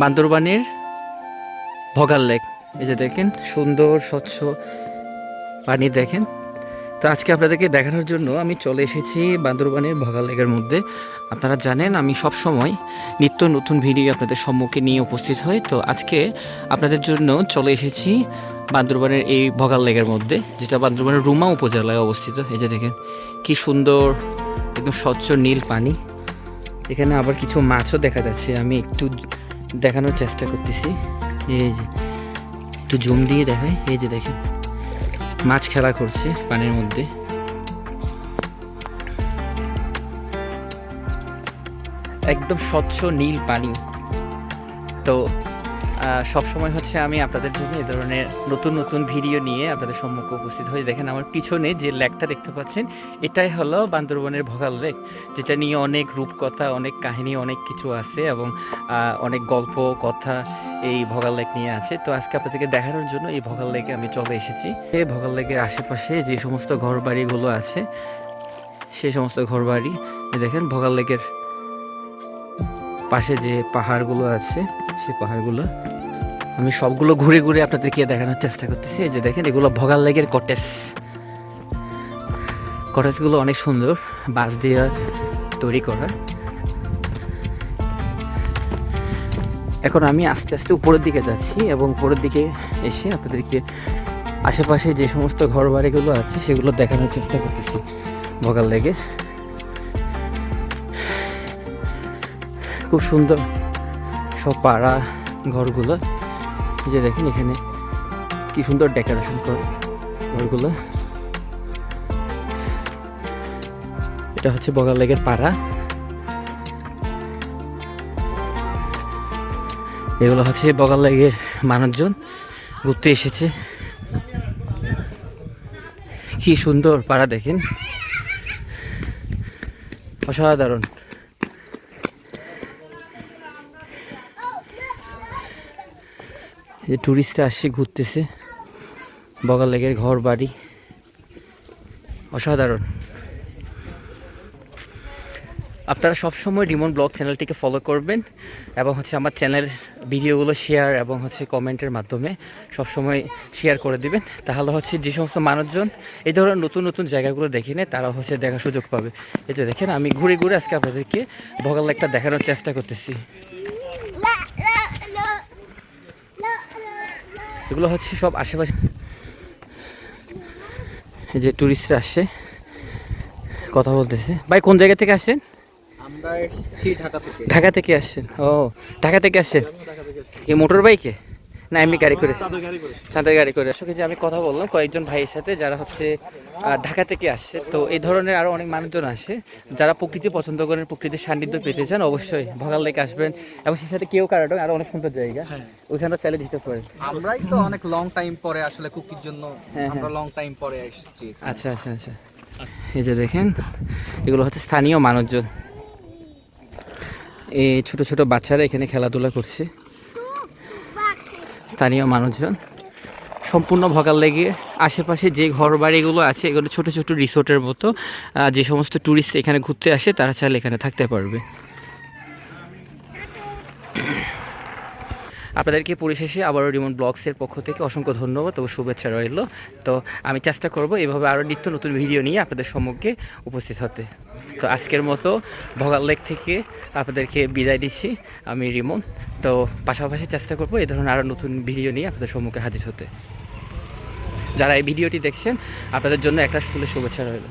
বান্দরবানের ভোগাল লেক। এই যে দেখেন সুন্দর স্বচ্ছ পানি দেখেন। তো আজকে আপনাদেরকে দেখানোর জন্য আমি চলে এসেছি বান্দরবানের ভোগাল লেকের মধ্যে। আপনারা জানেন আমি সব সময় নিত্য নতুন ভিডিও আপনাদের সম্মুখে নিয়ে উপস্থিত হই। তো আজকে আপনাদের জন্য চলে এসেছি বান্দরবানের এই ভোগাল লেকের মধ্যে, যেটা বান্দরবানের রুমা উপজেলায় অবস্থিত। এই যে দেখেন কি সুন্দর একদম স্বচ্ছ নীল পানি। এখানে আবার কিছু মাছও দেখা যাচ্ছে, আমি একটু দেখানোর চেষ্টা করতেছি। এই যে একটু জুম দিয়ে দেখাই, এই যে দেখেন মাছ খেলা করছে পানির মধ্যে। একদম স্বচ্ছ নীল পানি। তো সব সময় হচ্ছে আমি আপনাদের জন্য এই ধরনের নতুন নতুন ভিডিও নিয়ে আপনাদের সম্মুখে উপস্থিত হয়ে। দেখেন আমার পিছনে যে লেকটা দেখতে পাচ্ছেন, এটাই হলো বান্দরবানের ভোগাল লেক, যেটা নিয়ে অনেক রূপকথা, অনেক কাহিনী, অনেক কিছু আছে এবং অনেক গল্প কথা এই ভোগাল লেক নিয়ে আছে। তো আজকে আপনাদেরকে দেখানোর জন্য এই ভোগাল লেকে আমি চলে এসেছি। এই ভোগাল লেকের আশেপাশে যে সমস্ত ঘরবাড়িগুলো আছে, সেই সমস্ত ঘরবাড়ি দেখেন। ভোগাল লেকের পাশে যে পাহাড়গুলো আছে, সেই পাহাড়গুলো আমি সবগুলো ঘুরে ঘুরে আপনাদেরকে দেখানোর চেষ্টা করতেছি। এই যে দেখেন এগুলো ভোগাল লেকের কটেজ। কটেজগুলো অনেক সুন্দর, বাঁশ দিয়ে তৈরি করা। এখন আমি আস্তে আস্তে উপরের দিকে যাচ্ছি এবং উপরের দিকে এসে আপনাদেরকে আশেপাশে যে সমস্ত ঘর বাড়িগুলো আছে সেগুলো দেখানোর চেষ্টা করতেছি ভোগাল লেকের। খুব সুন্দর সব পাড়া ঘরগুলো। যে দেখেন এখানে কি সুন্দর ডেকোরেশন করে ঘরগুলো। এটা হচ্ছে ভোগাল লেকের পাড়া। এগুলো হচ্ছে ভোগাল লেকের মানুষজন ঘুরতে এসেছে। কি সুন্দর পাড়া দেখেন, অসাধারণ। যে টুরিস্টরা আসছে ঘুরতেছে, ভোগাল লেকের ঘর বাড়ি অসাধারণ। আপনারা সবসময় রিমন ব্লগ চ্যানেলটিকে ফলো করবেন এবং হচ্ছে আমার চ্যানেল ভিডিওগুলো শেয়ার এবং হচ্ছে কমেন্টের মাধ্যমে সবসময় শেয়ার করে দিবেন। তাহলে হচ্ছে যে সমস্ত মানুষজন এই ধরনের নতুন নতুন জায়গাগুলো দেখে নেয়, তারা হচ্ছে দেখার সুযোগ পাবে। এই যে দেখেন আমি ঘুরে ঘুরে আজকে আপনাদেরকে ভোগাল লেকটা দেখানোর চেষ্টা করতেছি। এগুলো হচ্ছে সব আশেপাশে যে টুরিস্টরা আসছে, কথা বলতেছে। ভাই কোন জায়গা থেকে আসছেন? আমরা এসেছি ঢাকা থেকে। ঢাকা থেকে আসছেন? ও ঢাকা থেকে আসছেন এই মোটর বাইকে না এমনি গাড়ি করে? চাঁদের গাড়ি করে। আসলে যে আমি কথা বললাম কয়েকজন ভাইয়ের সাথে যারা হচ্ছে ঢাকা থেকে আসছে। তো এই ধরনের আরও অনেক মানুষজন আসে যারা প্রকৃতি পছন্দ করেন, প্রকৃতির সান্নিধ্য পেতে চান, অবশ্যই ভোগাল লেক আসবেন। এবং সেই সাথে কেউ কারাডং আরও অনেক সুন্দর জায়গা, ওইখানেও চাইলে যেতে পারেন। আমরাই তো অনেক লং টাইম পরে আসলে কুকির জন্য আমরা লং টাইম পরে এসেছি। আচ্ছা আচ্ছা আচ্ছা। এই যে দেখেন এগুলো হচ্ছে স্থানীয় মানুষজন। এই ছোট ছোট বাচ্চারা এখানে খেলাধুলা করছে, স্থানীয় মানুষজন। সম্পূর্ণ ভোগাল লেকে আশেপাশে যে ঘর বাড়িগুলো আছে এগুলো ছোট ছোট রিসোর্টের মতো। যে সমস্ত ট্যুরিস্ট এখানে ঘুরতে আসে তারা চাইলে এখানে থাকতে পারবে। আপনাদেরকে পরিশেষে আবারও রিমন ব্লগসের পক্ষ থেকে অসংখ্য ধন্যবাদ ও শুভেচ্ছা রইল। তো আমি চেষ্টা করব এভাবে আরও নিত্য নতুন ভিডিও নিয়ে আপনাদের সম্মুখে উপস্থিত হতে। তো আজকের মতো ভোগাল লেক থেকে আপনাদেরকে বিদায় দিচ্ছি আমি রিমন। তো পাশাপাশি চেষ্টা করব এই ধরনের আরও নতুন ভিডিও নিয়ে আপনাদের সম্মুখে হাজির হতে। যারা এই ভিডিওটি দেখছেন আপনাদের জন্য একটা ফুলের শুভেচ্ছা রইল।